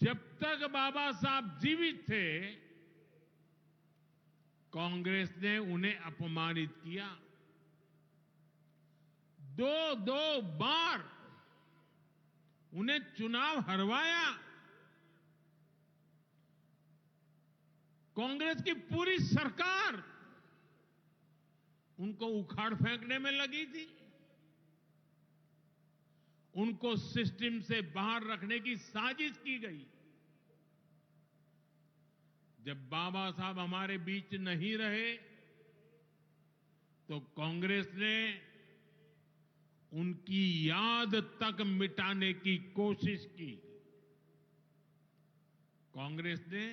जब तक बाबा साहब जीवित थे, कांग्रेस ने उन्हें अपमानित किया। दो दो बार उन्हें चुनाव हरवाया। कांग्रेस की पूरी सरकार उनको उखाड़ फेंकने में लगी थी। उनको सिस्टम से बाहर रखने की साजिश की गई। जब बाबा साहब हमारे बीच नहीं रहे, तो कांग्रेस ने उनकी याद तक मिटाने की कोशिश की। कांग्रेस ने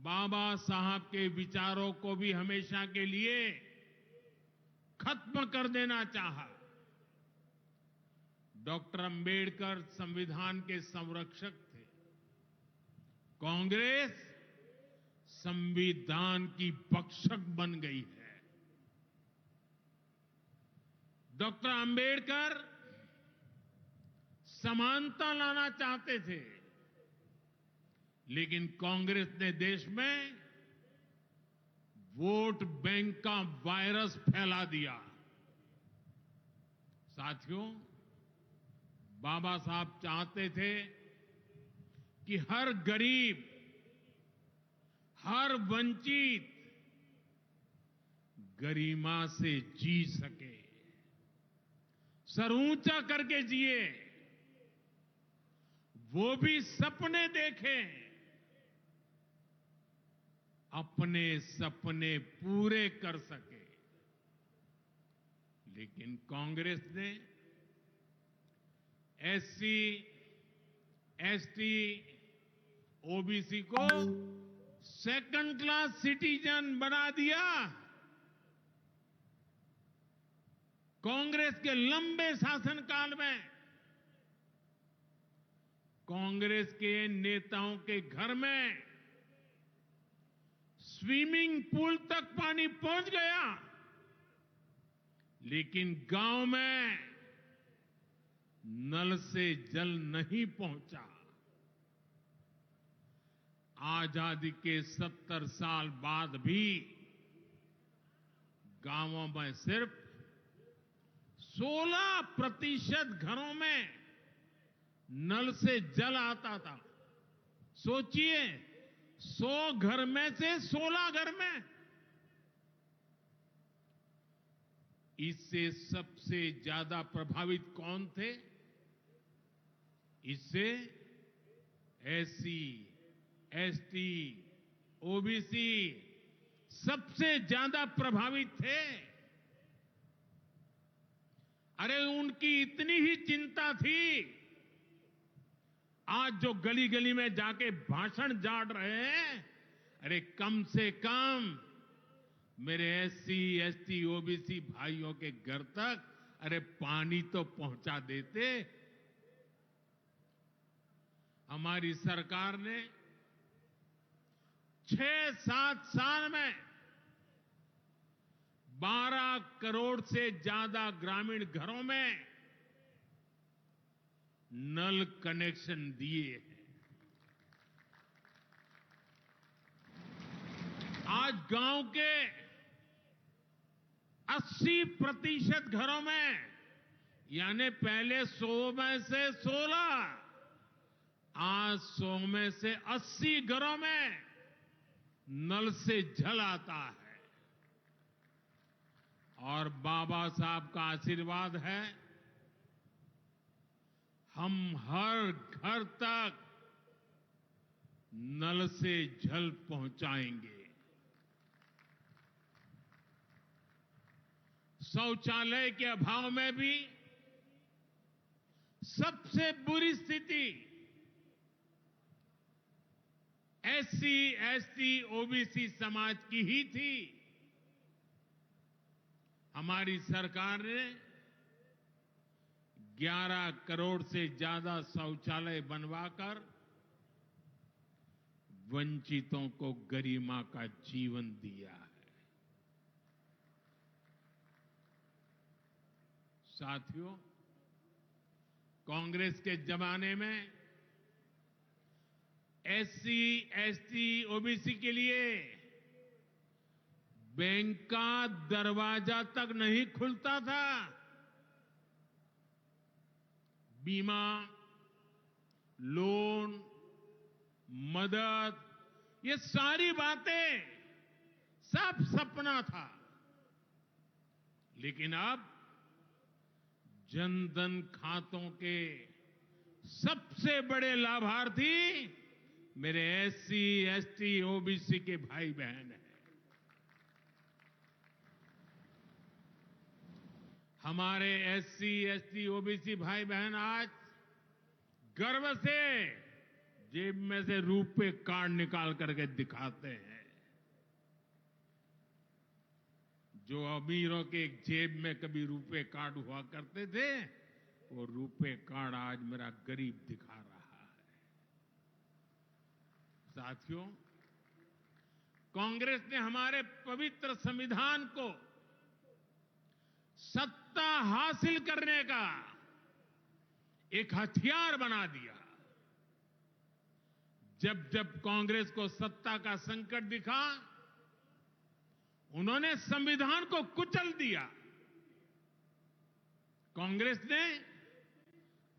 बाबा साहब के विचारों को भी हमेशा के लिए खत्म कर देना चाहा। डॉक्टर अंबेडकर संविधान के संरक्षक थे। कांग्रेस संविधान की भक्षक बन गई है। डॉक्टर अंबेडकर समानता लाना चाहते थे, लेकिन कांग्रेस ने देश में वोट बैंक का वायरस फैला दिया। साथियों, बाबा साहब चाहते थे कि हर गरीब, हर वंचित गरिमा से जी सके, सर ऊंचा करके जिए, वो भी सपने देखें, अपने सपने पूरे कर सके। लेकिन कांग्रेस ने एससी, एसटी, ओबीसी को सेकंड क्लास सिटीजन बना दिया। कांग्रेस के लंबे शासनकाल में कांग्रेस के नेताओं के घर में स्विमिंग पूल तक पानी पहुंच गया, लेकिन गांव में नल से जल नहीं पहुंचा। आजादी के 70 साल बाद भी गांवों में सिर्फ 16% घरों में नल से जल आता था। सोचिए, 100 घर में से 16 घर में। इससे सबसे ज्यादा प्रभावित कौन थे? इससे एससी, एसटी, ओबीसी सबसे ज्यादा प्रभावित थे। अरे उनकी इतनी ही चिंता थी, आज जो गली गली में जाके भाषण झाड़ रहे हैं, अरे कम से कम मेरे एससी, एसटी, ओबीसी भाइयों के घर तक अरे पानी तो पहुंचा देते। हमारी सरकार ने 6-7 साल में 12 करोड़ से ज्यादा ग्रामीण घरों में नल कनेक्शन दिए हैं। आज गांव के 80% घरों में, यानी पहले 100 में से 16, आज 100 में से 80 घरों में नल से जल आता है। और बाबा साहब का आशीर्वाद है, हम हर घर तक नल से जल पहुंचाएंगे। शौचालय के अभाव में भी सबसे बुरी स्थिति एससी, एसटी, ओबीसी समाज की ही थी। हमारी सरकार ने 11 करोड़ से ज्यादा शौचालय बनवाकर वंचितों को गरिमा का जीवन दिया है। साथियों, कांग्रेस के जमाने में एससी, एसटी, ओबीसी के लिए बैंक का दरवाजा तक नहीं खुलता था। बीमा, लोन, मदद, ये सारी बातें सब सपना था। लेकिन अब जनधन खातों के सबसे बड़े लाभार्थी मेरे एससी, एसटी, ओबीसी के भाई बहन हैं। हमारे एससी, एसटी, ओबीसी भाई बहन आज गर्व से जेब में से रुपए कार्ड निकाल करके दिखाते हैं। जो अमीरों के जेब में कभी रुपए कार्ड हुआ करते थे, वो रुपए कार्ड आज मेरा गरीब दिखा रहा है। साथियों, कांग्रेस ने हमारे पवित्र संविधान को सत्ता हासिल करने का एक हथियार बना दिया। जब जब कांग्रेस को सत्ता का संकट दिखा, उन्होंने संविधान को कुचल दिया। कांग्रेस ने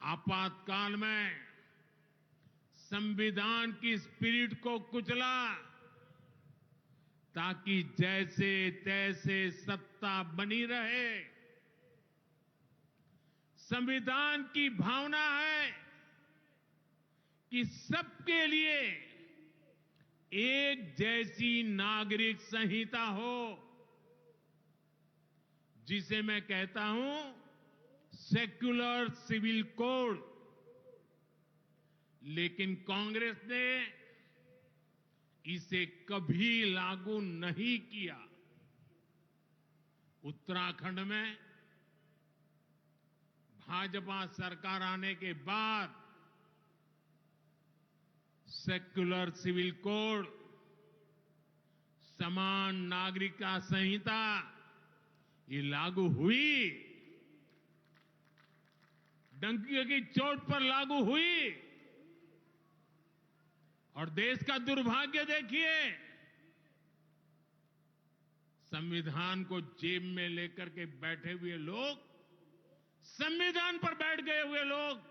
आपातकाल में संविधान की स्पिरिट को कुचला, ताकि जैसे तैसे सत्ता बनी रहे। संविधान की भावना है कि सबके लिए एक जैसी नागरिक संहिता हो, जिसे मैं कहता हूं सेक्युलर सिविल कोड। लेकिन कांग्रेस ने इसे कभी लागू नहीं किया। उत्तराखंड में भाजपा सरकार आने के बाद सेक्युलर सिविल कोड, समान नागरिकता संहिता, ये लागू हुई। डंकी की चोट पर लागू हुई। और देश का दुर्भाग्य देखिए, संविधान को जेब में लेकर के बैठे हुए लोग, संविधान पर बैठ गए हुए लोग,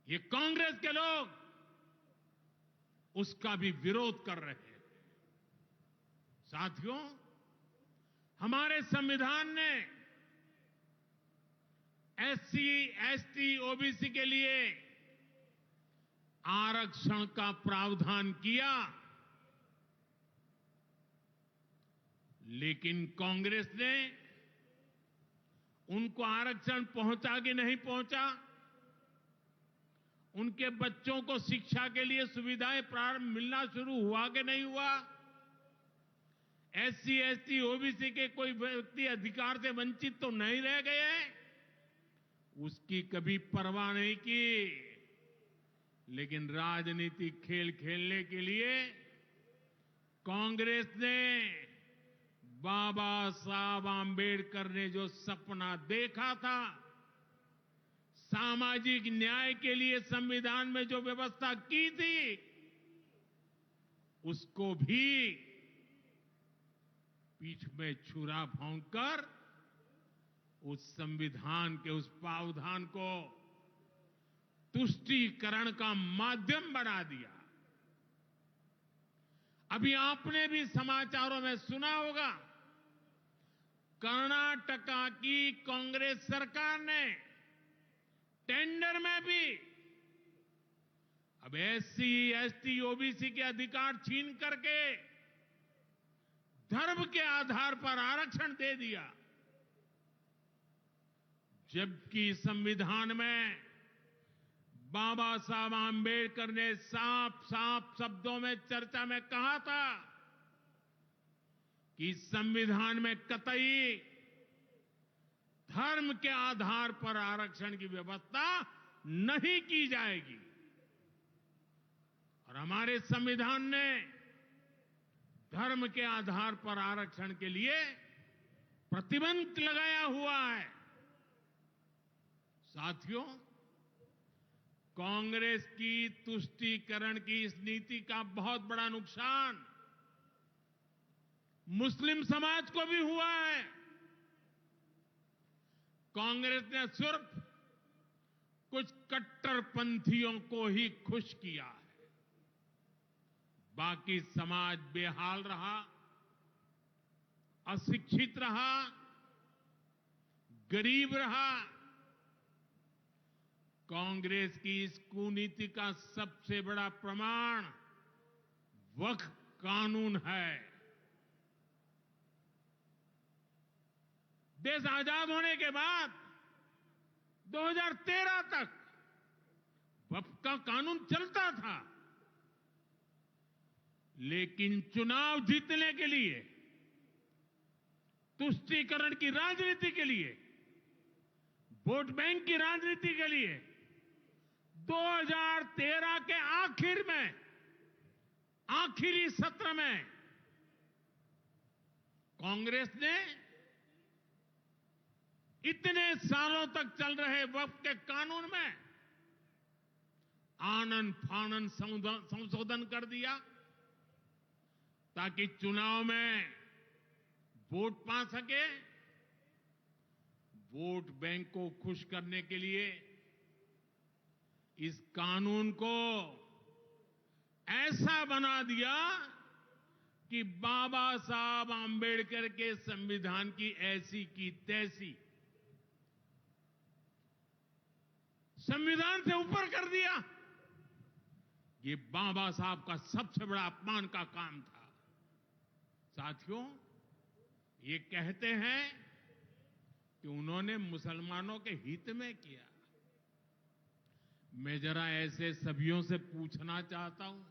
ये कांग्रेस के लोग उसका भी विरोध कर रहे हैं। साथियों, हमारे संविधान ने एससी, एसटी, ओबीसी के लिए आरक्षण का प्रावधान किया। लेकिन कांग्रेस ने उनको आरक्षण पहुंचा कि नहीं पहुंचा, उनके बच्चों को शिक्षा के लिए सुविधाएं प्रारंभ मिलना शुरू हुआ कि नहीं हुआ, एससी, एसटी, ओबीसी के कोई व्यक्ति अधिकार से वंचित तो नहीं रह गए, उसकी कभी परवाह नहीं की। लेकिन राजनीतिक खेल खेलने के लिए कांग्रेस ने बाबा साहब आंबेडकर ने जो सपना देखा था, सामाजिक न्याय के लिए संविधान में जो व्यवस्था की थी, उसको भी पीठ में छुरा भोंककर उस संविधान के उस प्रावधान को तुष्टीकरण का माध्यम बना दिया। अभी आपने भी समाचारों में सुना होगा, कर्नाटका की कांग्रेस सरकार ने टेंडर में भी अब एससी, एसटी, ओबीसी के अधिकार छीन करके धर्म के आधार पर आरक्षण दे दिया। जबकि संविधान में बाबा साहब आंबेडकर ने साफ साफ शब्दों में चर्चा में कहा था कि संविधान में कतई धर्म के आधार पर आरक्षण की व्यवस्था नहीं की जाएगी। और हमारे संविधान ने धर्म के आधार पर आरक्षण के लिए प्रतिबंध लगाया हुआ है। साथियों, कांग्रेस की तुष्टीकरण की इस नीति का बहुत बड़ा नुकसान मुस्लिम समाज को भी हुआ है। कांग्रेस ने सिर्फ कुछ कट्टरपंथियों को ही खुश किया है, बाकी समाज बेहाल रहा, अशिक्षित रहा, गरीब रहा। कांग्रेस की इस कुनीति का सबसे बड़ा प्रमाण वक्फ कानून है। देश आजाद होने के बाद 2013 तक वक्फ का कानून चलता था, लेकिन चुनाव जीतने के लिए, तुष्टीकरण की राजनीति के लिए, वोट बैंक की राजनीति के लिए 2013 के आखिर में, आखिरी सत्र में कांग्रेस ने इतने सालों तक चल रहे वक्फ के कानून में आनन फानन संशोधन कर दिया ताकि चुनाव में वोट पा सके। वोट बैंक को खुश करने के लिए इस कानून को ऐसा बना दिया कि बाबा साहब आंबेडकर के संविधान की ऐसी की तैसी संविधान से ऊपर कर दिया। ये बाबा साहब का सबसे बड़ा अपमान का काम था। साथियों, ये कहते हैं कि उन्होंने मुसलमानों के हित में किया। मैं जरा ऐसे सभियों से पूछना चाहता हूं,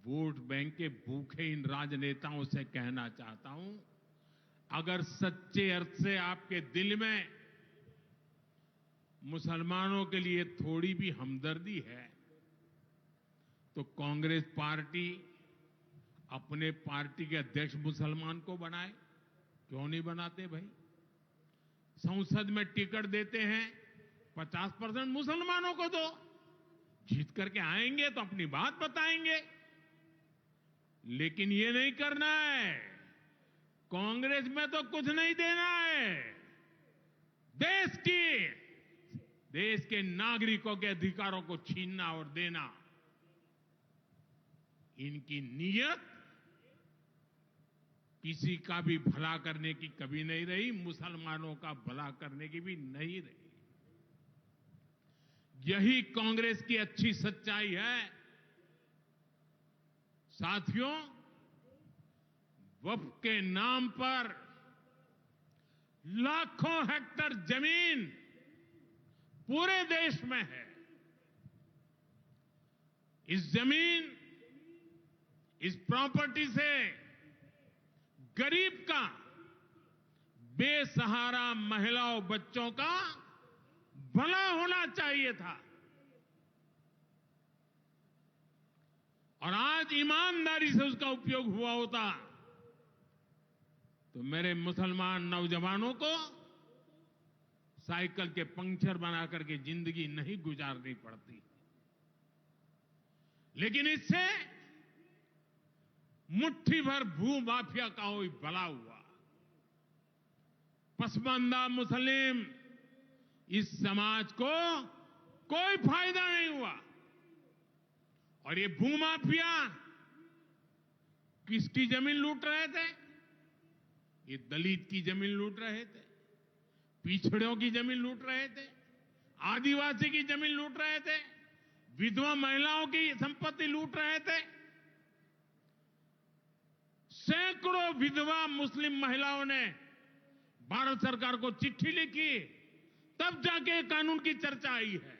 वोट बैंक के भूखे इन राजनेताओं से कहना चाहता हूं, अगर सच्चे अर्थ से आपके दिल में मुसलमानों के लिए थोड़ी भी हमदर्दी है तो कांग्रेस पार्टी अपने पार्टी के अध्यक्ष मुसलमान को बनाए। क्यों नहीं बनाते भाई? संसद में टिकट देते हैं, 50% मुसलमानों को दो। जीत करके आएंगे तो अपनी बात बताएंगे, लेकिन ये नहीं करना है। कांग्रेस में तो कुछ नहीं देना है। देश के नागरिकों के अधिकारों को छीनना और देना, इनकी नीयत किसी का भी भला करने की कभी नहीं रही, मुसलमानों का भला करने की भी नहीं रही। यही कांग्रेस की अच्छी सच्चाई है। साथियों, वक्फ के नाम पर लाखों हेक्टेयर जमीन पूरे देश में है। इस जमीन, इस प्रॉपर्टी से गरीब का, बेसहारा महिलाओं बच्चों का भला होना चाहिए था। और आज ईमानदारी से उसका उपयोग हुआ होता तो मेरे मुसलमान नौजवानों को साइकिल के पंक्चर बना करके जिंदगी नहीं गुजारनी पड़ती। लेकिन इससे मुट्ठी भर भू माफिया का कोई भला हुआ। पसमानदा मुस्लिम इस समाज को कोई फायदा नहीं हुआ। और ये भूमाफिया किसकी जमीन लूट रहे थे? ये दलित की जमीन लूट रहे थे, पिछड़ों की जमीन लूट रहे थे, आदिवासी की जमीन लूट रहे थे, विधवा महिलाओं की संपत्ति लूट रहे थे। सैकड़ों विधवा मुस्लिम महिलाओं ने भारत सरकार को चिट्ठी लिखी, तब जाके कानून की चर्चा आई है।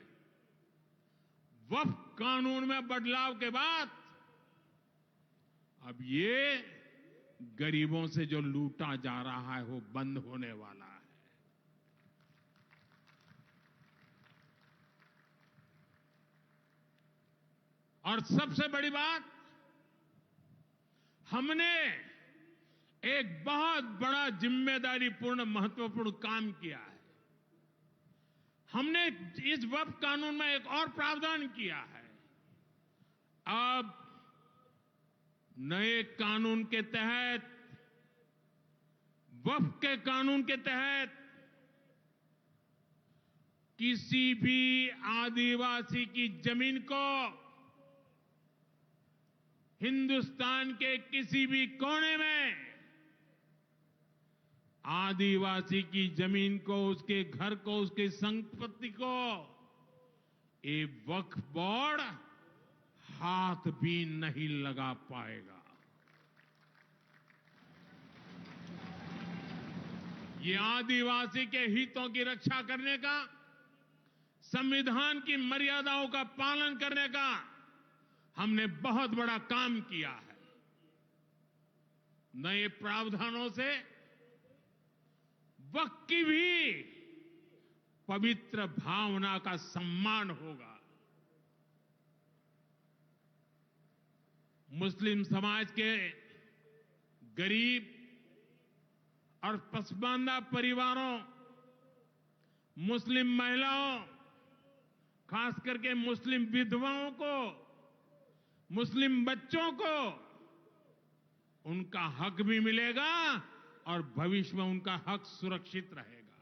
वक्फ कानून में बदलाव के बाद अब ये गरीबों से जो लूटा जा रहा है वो बंद होने वाला है। और सबसे बड़ी बात, हमने एक बहुत बड़ा जिम्मेदारीपूर्ण महत्वपूर्ण काम किया है। हमने इस वक्फ कानून में एक और प्रावधान किया है। अब नए कानून के तहत, वक्फ के कानून के तहत किसी भी आदिवासी की जमीन को हिंदुस्तान के किसी भी कोने में आदिवासी की जमीन को, उसके घर को, उसकी संपत्ति को ये वक्फ बोर्ड हाथ भी नहीं लगा पाएगा। ये आदिवासी के हितों की रक्षा करने का, संविधान की मर्यादाओं का पालन करने का हमने बहुत बड़ा काम किया है। नए प्रावधानों से वक्फ की भी पवित्र भावना का सम्मान होगा। मुस्लिम समाज के गरीब और पसमानदा परिवारों, मुस्लिम महिलाओं, खास करके मुस्लिम विधवाओं को, मुस्लिम बच्चों को उनका हक भी मिलेगा और भविष्य में उनका हक सुरक्षित रहेगा।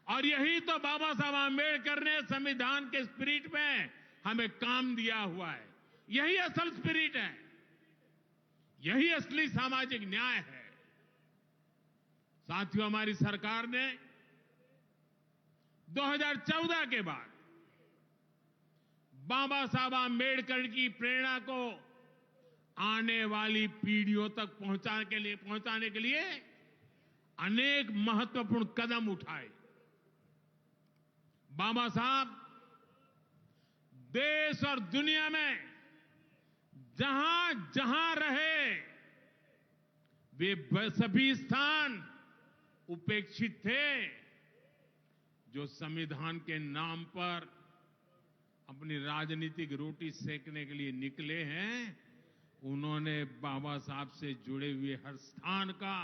और यही तो बाबा साहब आंबेडकर ने संविधान के स्पिरिट में हमें काम दिया हुआ है। यही असल स्पिरिट है, यही असली सामाजिक न्याय है। साथियों, हमारी सरकार ने 2014 के बाद बाबा साहब आंबेडकर की प्रेरणा को आने वाली पीढ़ियों तक पहुंचाने के लिए अनेक महत्वपूर्ण कदम उठाए। बाबा साहब देश और दुनिया में जहां जहां रहे, वे सभी स्थान उपेक्षित थे। जो संविधान के नाम पर अपनी राजनीतिक रोटी सेकने के लिए निकले हैं, उन्होंने बाबा साहब से जुड़े हुए हर स्थान का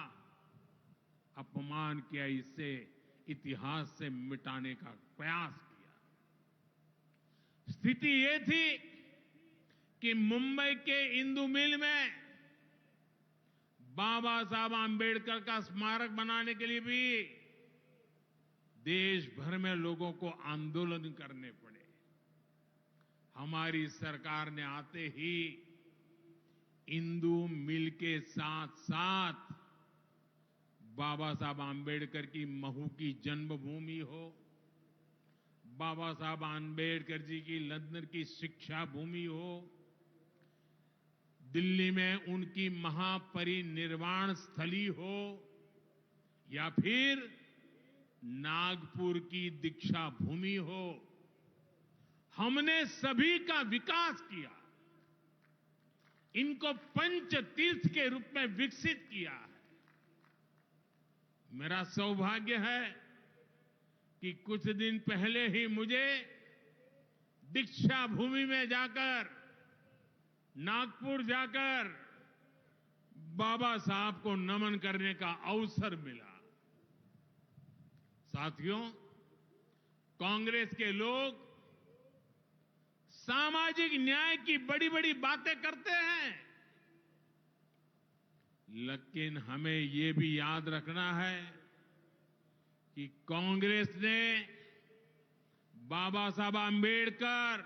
अपमान किया, इसे इतिहास से मिटाने का प्रयास किया। स्थिति ये थी कि मुंबई के इंदु मिल में बाबा साहब आंबेडकर का स्मारक बनाने के लिए भी देश भर में लोगों को आंदोलन करने पड़े। हमारी सरकार ने आते ही इंदु मिल के साथ साथ बाबा साहब आंबेडकर की महू की जन्मभूमि हो, बाबा साहब आंबेडकर जी की लंदन की शिक्षा भूमि हो, दिल्ली में उनकी महापरिनिर्वाण स्थली हो, या फिर नागपुर की दीक्षा भूमि हो, हमने सभी का विकास किया। इनको पंच तीर्थ के रूप में विकसित किया है। मेरा सौभाग्य है कि कुछ दिन पहले ही मुझे दीक्षा भूमि में जाकर, नागपुर जाकर बाबा साहब को नमन करने का अवसर मिला। साथियों, कांग्रेस के लोग सामाजिक न्याय की बड़ी बड़ी बातें करते हैं, लेकिन हमें ये भी याद रखना है कि कांग्रेस ने बाबा साहब आंबेडकर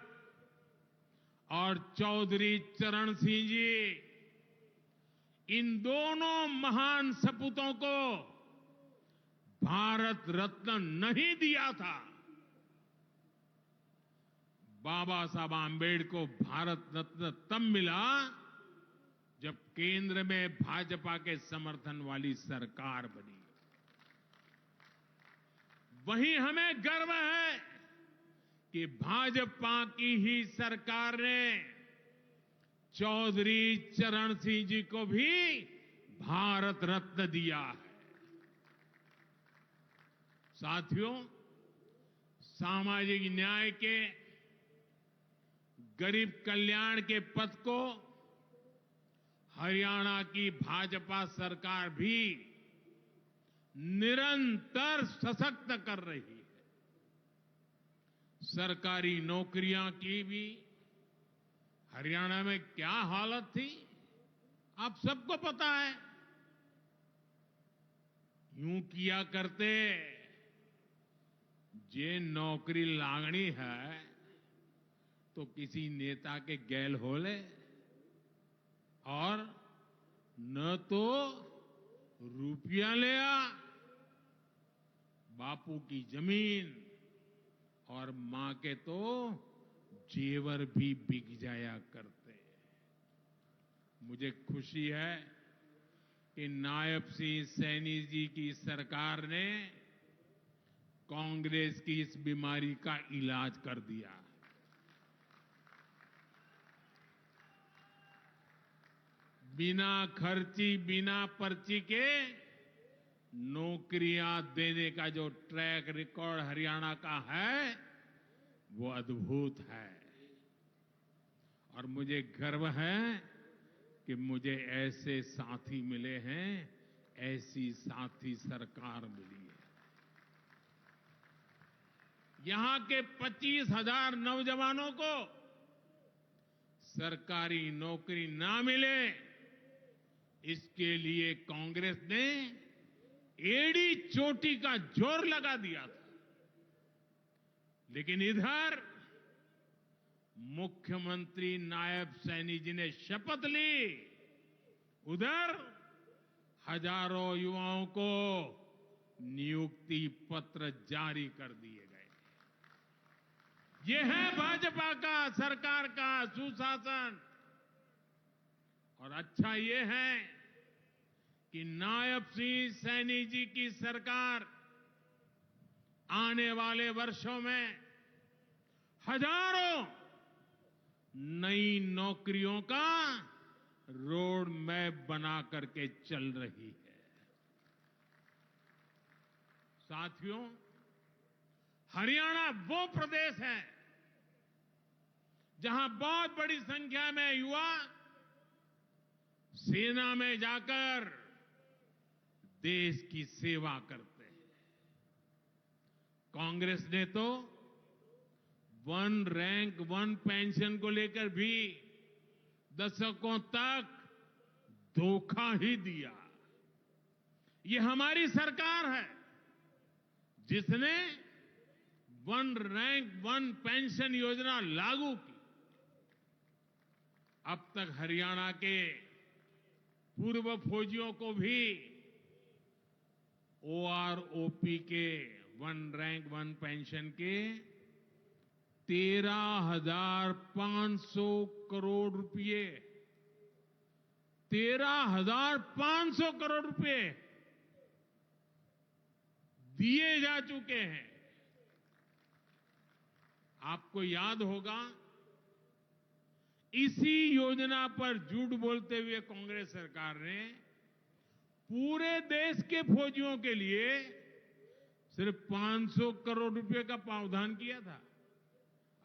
और चौधरी चरण सिंह जी, इन दोनों महान सपूतों को भारत रत्न नहीं दिया था। बाबा साहब आंबेडकर को भारत रत्न तब मिला जब केंद्र में भाजपा के समर्थन वाली सरकार बनी। वहीं हमें गर्व है कि भाजपा की ही सरकार ने चौधरी चरण सिंह जी को भी भारत रत्न दिया है। साथियों, सामाजिक न्याय के, गरीब कल्याण के पथ को हरियाणा की भाजपा सरकार भी निरंतर सशक्त कर रही है। सरकारी नौकरियां की भी हरियाणा में क्या हालत थी, आप सबको पता है। यूं किया करते, जे नौकरी लागनी है तो किसी नेता के गैल हो ले, और न तो रुपया ले आ, बापू की जमीन और मां के तो जेवर भी बिक जाया करते। मुझे खुशी है कि नायब सिंह सैनी जी की सरकार ने कांग्रेस की इस बीमारी का इलाज कर दिया। बिना खर्ची, बिना पर्ची के नौकरियां देने का जो ट्रैक रिकॉर्ड हरियाणा का है, वो अद्भुत है। और मुझे गर्व है कि मुझे ऐसे साथी मिले हैं, ऐसी साथी सरकार मिली है। यहां के 25,000 नौजवानों को सरकारी नौकरी ना मिले, इसके लिए कांग्रेस ने एड़ी चोटी का जोर लगा दिया था। लेकिन इधर मुख्यमंत्री नायब सैनी जी ने शपथ ली, उधर हजारों युवाओं को नियुक्ति पत्र जारी कर दिए गए। यह है भाजपा का, सरकार का सुशासन। और अच्छा यह है कि नायब सिंह सैनी जी की सरकार आने वाले वर्षों में हजारों नई नौकरियों का रोड मैप बना करके चल रही है। साथियों, हरियाणा वो प्रदेश है जहां बहुत बड़ी संख्या में युवा सेना में जाकर देश की सेवा करते हैं। कांग्रेस ने तो वन रैंक वन पेंशन को लेकर भी दशकों तक धोखा ही दिया। ये हमारी सरकार है जिसने वन रैंक वन पेंशन योजना लागू की। अब तक हरियाणा के पूर्व फौजियों को भी ओआरओपी के वन रैंक वन पेंशन के 13,500 करोड़ रुपए, 13,500 करोड़ रुपए दिए जा चुके हैं। आपको याद होगा, इसी योजना पर झूठ बोलते हुए कांग्रेस सरकार ने पूरे देश के फौजियों के लिए सिर्फ 500 करोड़ रुपए का प्रावधान किया था।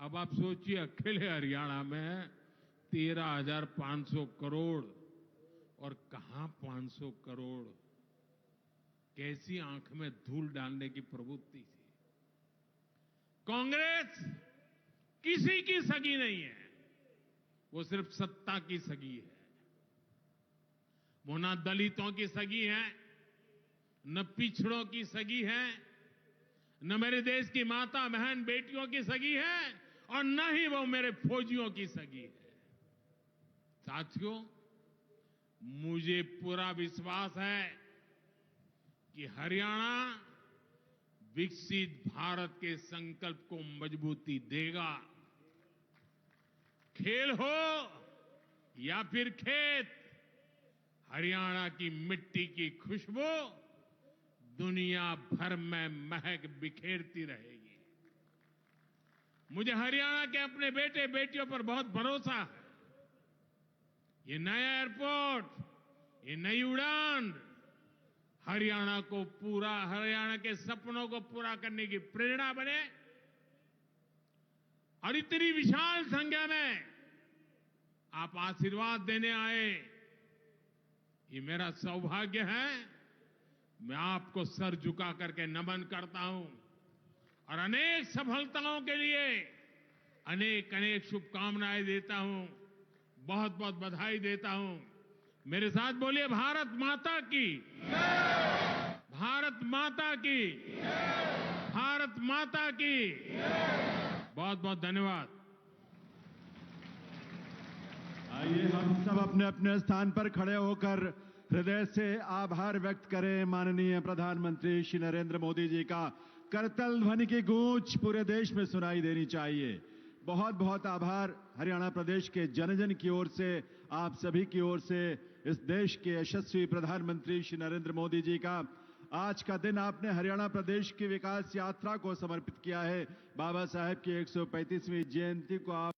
अब आप सोचिए, अकेले हरियाणा में 13,500 करोड़, और कहां 500 करोड़, कैसी आंख में धूल डालने की प्रवृत्ति थी। कांग्रेस किसी की सगी नहीं है, वो सिर्फ सत्ता की सगी है। वो ना दलितों की सगी है, न पिछड़ों की सगी है, न मेरे देश की माता बहन बेटियों की सगी है, और न ही वो मेरे फौजियों की सगी है। साथियों, मुझे पूरा विश्वास है कि हरियाणा विकसित भारत के संकल्प को मजबूती देगा। खेल हो या फिर खेत, हरियाणा की मिट्टी की खुशबू दुनिया भर में महक बिखेरती रहेगी। मुझे हरियाणा के अपने बेटे बेटियों पर बहुत भरोसा है। ये नया एयरपोर्ट, ये नई उड़ान हरियाणा के सपनों को पूरा करने की प्रेरणा बने। और इतनी विशाल संख्या में आप आशीर्वाद देने आए, ये मेरा सौभाग्य है। मैं आपको सर झुका करके नमन करता हूं। और अनेक सफलताओं के लिए अनेक अनेक शुभकामनाएं देता हूं, बहुत बहुत बधाई देता हूं। मेरे साथ बोलिए भारत माता की, भारत माता की, भारत माता की। बहुत बहुत धन्यवाद। आइए हम सब अपने अपने स्थान पर खड़े होकर हृदय से आभार व्यक्त करें माननीय प्रधानमंत्री श्री नरेंद्र मोदी जी का। करतल ध्वनि की गूंज पूरे देश में सुनाई देनी चाहिए। बहुत बहुत आभार हरियाणा प्रदेश के जन जन की ओर से, आप सभी की ओर से, इस देश के यशस्वी प्रधानमंत्री श्री नरेंद्र मोदी जी का। आज का दिन आपने हरियाणा प्रदेश की विकास यात्रा को समर्पित किया है। बाबा साहेब की 135वीं जयंती को आप